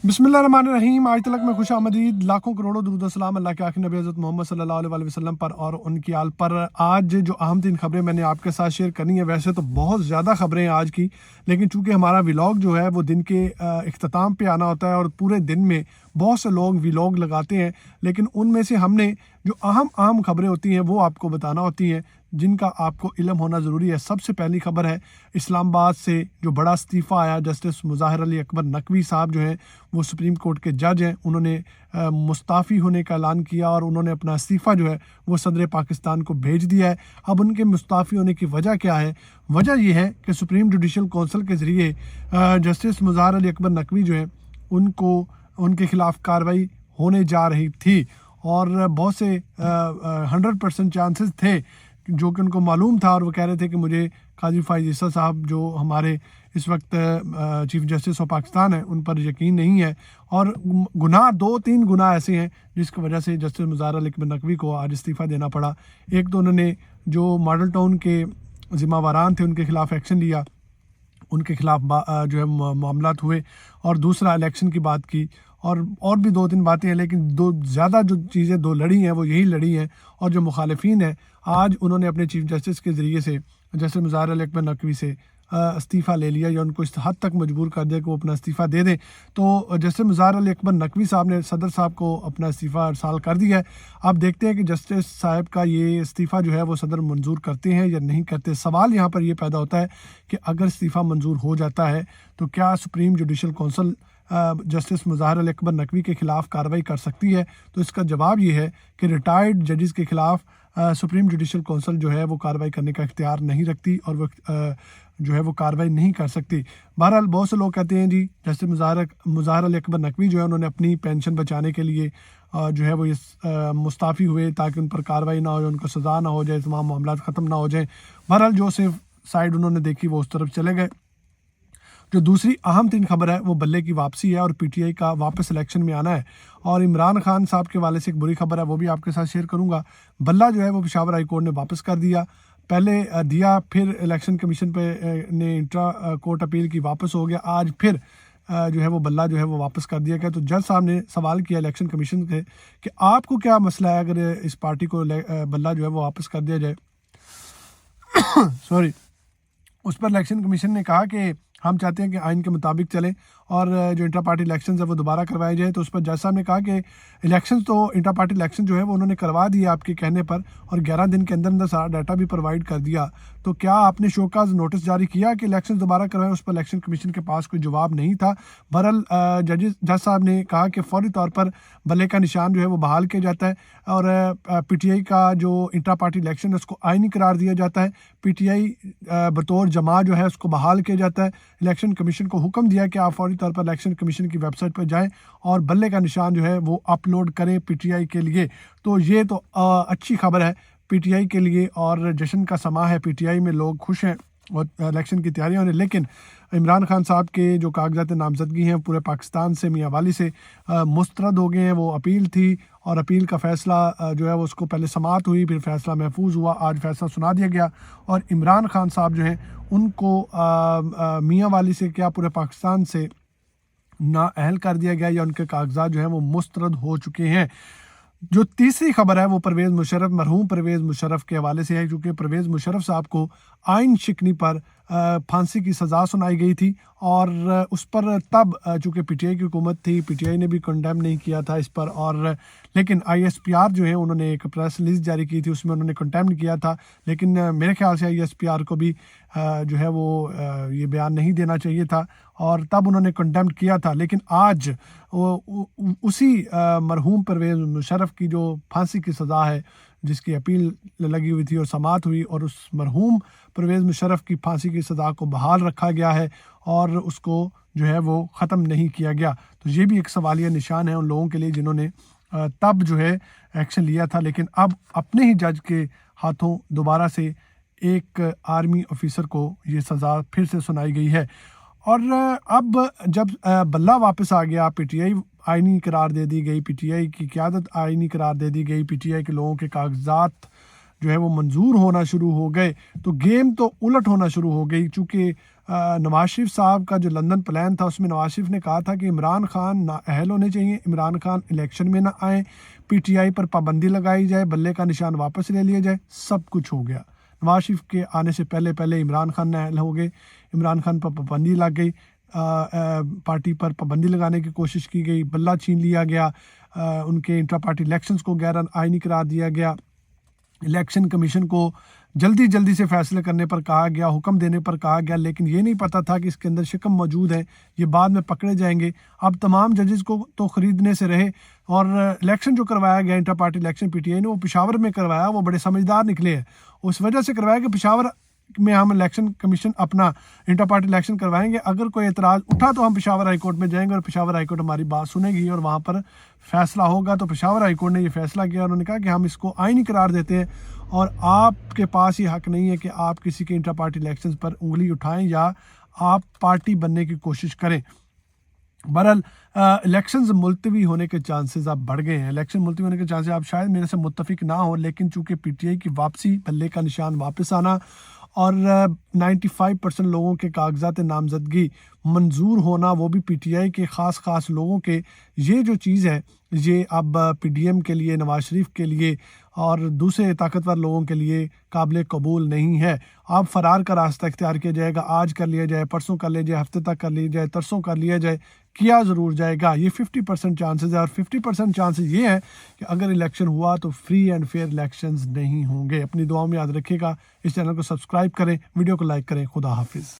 बिस्मिल्लाहिर्रहमानिर्रहीम। आज तलक में खुश आमदीद, लाखों करोड़ों दुरूद सलाम अल्लाह के आखिरी नबी हज़रत मोहम्मद सल्लल्लाहु अलैहि वसल्लम पर और उनकी आल पर। आज जो अहम तीन खबरें मैंने आपके साथ शेयर करनी है, वैसे तो बहुत ज़्यादा खबरें हैं आज की, लेकिन चूंकि हमारा व्लॉग जो है वो दिन के इख्तिताम पे आना होता है और पूरे दिन में बहुत से लोग व्लॉग लगाते हैं, लेकिन उनमें से हमने जो अहम खबरें होती हैं वो आपको बताना होती हैं, जिनका आपको इल्म होना ज़रूरी है। सबसे पहली खबर है इस्लामाबाद से जो बड़ा इस्तीफ़ा आया। जस्टिस मुज़ाहिर अली अकबर नकवी साहब जो हैं वो सुप्रीम कोर्ट के जज हैं, उन्होंने मुस्ताफ़ी होने का ऐलान किया और उन्होंने अपना इस्तीफ़ा जो है वो सदर पाकिस्तान को भेज दिया है। अब उनके मुस्ताफ़ी होने की वजह क्या है? वजह यह है कि सुप्रीम जुडिशल कौंसिल के ज़रिए जस्टिस मुज़ाहिर अली अकबर नकवी जो है उनको उनके ख़िलाफ़ कार्रवाई होने जा रही थी और बहुत से 100% चांसेस थे जो कि उनको मालूम था, और वो कह रहे थे कि मुझे काजी फाइज ईसा साहब जो हमारे इस वक्त चीफ जस्टिस ऑफ पाकिस्तान है उन पर यकीन नहीं है, और गुनाह 2-3 गुनाह ऐसे हैं जिसकी वजह से जस्टिस मुज़ाहिर अली अकबर नकवी को आज इस्तीफ़ा देना पड़ा। एक तो उन्होंने जो मॉडल टाउन के ज़िम्मेवारान थे उनके खिलाफ़ एक्शन लिया, उनके खिलाफ जो है मामलात हुए, और दूसरा इलेक्शन की बात की, और भी 2-3 बातें हैं, लेकिन दो ज़्यादा जो चीज़ें दो लड़ी हैं वो यही लड़ी हैं। और जो मुखालिफिन हैं आज उन्होंने अपने चीफ जस्टिस के ज़रिए से जस्टिस मुज़ाहिर अली अकबर नकवी से इस्तीफ़ा ले लिया या उनको इस हद तक मजबूर कर दिया कि वो अपना इस्तीफ़ा दे दें। तो जस्टिस मुज़ाहिर अली अकबर नकवी साहब ने सदर साहब को अपना इस्तीफ़ा अरसाल कर दिया है। अब देखते हैं कि जस्टिस साहब का ये इस्तीफ़ा जो है वो सदर मंजूर करते हैं या नहीं करते। सवाल यहाँ पर ये पैदा होता है कि अगर इस्तीफ़ा मंजूर हो जाता है तो क्या supreme judicial council justice Mazahar Ali Akbar Naqvi के ख़िलाफ़ कार्रवाई कर सकती है? तो इसका जवाब ये है कि रिटायर्ड जजेस के ख़िलाफ़ सुप्रीम जुडिशल कौंसिल जो है वो कार्रवाई करने का इख्तियार नहीं रखती और वो जो है वो कार्रवाई नहीं कर सकती। बहरहाल बहुत से लोग कहते हैं जी जस्टिस मुज़ाहिर अली अकबर नकवी जो है उन्होंने अपनी पेंशन बचाने के लिए जो है वो इस मुस्ताफ़ी हुए ताकि उन पर कार्रवाई ना हो जाए, उनको सज़ा ना हो जाए, तमाम मामला ख़त्म ना हो जाए। बहरहाल जो सिर्फ साइड उन्होंने देखी वो उस तरफ चले गए। जो दूसरी अहम तीन खबर है वो बल्ले की वापसी है और पीटीआई का वापस इलेक्शन में आना है, और इमरान खान साहब के वाले से एक बुरी खबर है वो भी आपके साथ शेयर करूंगा। बल्ला जो है वो पेशावर हाई कोर्ट ने वापस कर दिया, पहले दिया, फिर इलेक्शन कमीशन पे ने इंट्रा कोर्ट अपील की, वापस हो गया, आज फिर जो है वो बल्ला जो है वो वापस कर दिया गया। तो जज साहब ने सवाल किया इलेक्शन कमीशन से कि आपको क्या मसला है अगर इस पार्टी को बल्ला जो है वो वापस कर दिया जाए। सॉरी। उस पर इलेक्शन कमीशन ने कहा कि हम चाहते हैं कि आइन के मुताबिक चले और जो इंटर पार्टी इलेक्शन है वो दोबारा करवाए जाए। तो उस पर जज साहब ने कहा कि इलेक्शन तो इंटर पार्टी इलेक्शन जो है वो उन्होंने करवा दिया आपके कहने पर, और 11 दिन के अंदर अंदर सारा डाटा भी प्रोवाइड कर दिया, तो क्या आपने शोकाज नोटिस जारी किया कि इलेक्शन दोबारा करवाएं? उस पर इलेक्शन कमीशन के पास कोई जवाब नहीं था। बहरहाल जज साहब ने कहा कि फौरी तौर पर बल्ले का निशान जो है वो बहाल किया जाता है और पीटीआई का जो इंटर पार्टी इलेक्शन है उसको आइनी करार दिया जाता है, पीटीआई बतौर जमा जो है उसको बहाल किया जाता है। इलेक्शन कमीशन को हुक्म दिया कि आप फौरी तौर पर इलेक्शन कमीशन की वेबसाइट पर जाएं और बल्ले का निशान जो है वो अपलोड करें पीटीआई के लिए। तो ये तो अच्छी खबर है पीटीआई के लिए और जश्न का समा है, पीटीआई में लोग खुश हैं और इलेक्शन की तैयारियां होने। लेकिन इमरान खान साहब के जो कागजात नामजदगी हैं पूरे पाकिस्तान से मियाँ वाली से मुस्तरद हो गए हैं। वो अपील थी और अपील का फ़ैसला जो है वो उसको पहले समाअत हुई, फिर फ़ैसला महफूज हुआ, आज फ़ैसला सुना दिया गया और इमरान खान साहब जो हैं उनको मियाँ वाली से क्या पूरे पाकिस्तान से नाअहल कर दिया गया या उनके कागजात जो हैं वो मुस्तरद हो चुके हैं। जो तीसरी खबर है वो परवेज़ मुशर्रफ, मरहूम परवेज़ मुशर्रफ के हवाले से है, क्योंकि परवेज़ मुशर्रफ साहब को आइन शिकनी पर फांसी की सज़ा सुनाई गई थी और उस पर तब चूँकि पीटीआई की हुकूमत थी, पीटीआई ने भी कंडेम नहीं किया था इस पर, और लेकिन आईएसपीआर जो है उन्होंने एक प्रेस रिलीज जारी की थी, उसमें उन्होंने कंडेम किया था। लेकिन मेरे ख्याल से आईएसपीआर को भी जो है वो ये बयान नहीं देना चाहिए था और तब उन्होंने कंडेम किया था। लेकिन आज उसी मरहूम परवेज़ मुशर्रफ की जो फांसी की सज़ा है जिसकी अपील लगी हुई थी और समाअत हुई, और उस मरहूम परवेज़ मुशर्रफ की फांसी की सज़ा को बहाल रखा गया है और उसको जो है वो ख़त्म नहीं किया गया। तो ये भी एक सवालिया निशान है उन लोगों के लिए जिन्होंने तब जो है एक्शन लिया था, लेकिन अब अपने ही जज के हाथों दोबारा से एक आर्मी ऑफिसर को ये सज़ा फिर से सुनाई गई है। और अब जब बल्ला वापस आ गया, पीटीआई आइनी करार दे दी गई, पीटीआई की क़यादत आइनी करार दे दी गई, पीटीआई के लोगों के कागजात जो है वो मंजूर होना शुरू हो गए, तो गेम तो उलट होना शुरू हो गई। चूँकि نواز شریف صاحب کا جو لندن پلان تھا اس میں نواز شریف نے کہا تھا کہ عمران خان نااہل ہونے چاہیے، عمران خان الیکشن میں نہ آئیں، پی ٹی آئی پر پابندی لگائی جائے، بلے کا نشان واپس لے لیا جائے. سب کچھ ہو گیا. نواز شریف کے آنے سے پہلے عمران خان نااہل ہو گئے، عمران خان پر پابندی لگ گئی، پارٹی پر پابندی لگانے کی کوشش کی گئی، بلہ چھین لیا گیا، ان کے انٹرا پارٹی الیکشنز کو غیر آئینی قرار دیا گیا، الیکشن کمیشن کو جلدی سے فیصلے کرنے پر کہا گیا، حکم دینے پر کہا گیا، لیکن یہ نہیں پتہ تھا کہ اس کے اندر شکم موجود ہے، یہ بعد میں پکڑے جائیں گے. اب تمام ججز کو تو خریدنے سے رہے، اور الیکشن جو کروایا گیا inter party election P T I نے وہ پشاور میں کروایا. وہ بڑے سمجھدار نکلے ہیں، اس وجہ سے کروایا کہ پشاور میں ہم الیکشن کمیشن اپنا انٹر پارٹی الیکشن کروائیں گے، اگر کوئی اعتراض اٹھا تو ہم پشاور ہائی کورٹ میں جائیں گے اور پشاور ہائی کورٹ ہماری بات سنے گی اور وہاں پر فیصلہ ہوگا. تو پشاور ہائی کورٹ نے یہ فیصلہ کیا اور انہوں نے کہا کہ ہم اس کو آئینی قرار دیتے ہیں اور آپ کے پاس یہ حق نہیں ہے کہ آپ کسی کے انٹر پارٹی الیکشنز پر انگلی اٹھائیں یا آپ پارٹی بننے کی کوشش کریں. بہرحال الیکشنز ملتوی ہونے کے چانسز اب بڑھ گئے ہیں. الیکشن ملتوی ہونے کے چانسز آپ شاید میرے سے متفق نہ ہو، لیکن چونکہ پی ٹی آئی کی واپسی، بلے کا نشان واپس آنا اور 95% لوگوں کے کاغذات نامزدگی منظور ہونا، وہ بھی پی ٹی آئی کے خاص لوگوں کے، یہ جو چیز ہے یہ اب پی ڈی ایم کے لیے، نواز شریف کے لیے اور دوسرے طاقتور لوگوں کے لیے قابل قبول نہیں ہے. اب فرار کا راستہ اختیار کیا جائے گا، آج کر لیا جائے، پرسوں کر لیا جائے، ہفتے تک کر لیا جائے، ترسوں کر لیا جائے، کیا ضرور جائے گا. یہ 50% چانسز ہے، اور 50% چانسز یہ ہے کہ اگر الیکشن ہوا تو فری اینڈ فیئر الیکشنز نہیں ہوں گے. اپنی دعاؤں میں یاد رکھیے گا. اس چینل کو سبسکرائب کریں، ویڈیو کو لائک کریں. خدا حافظ.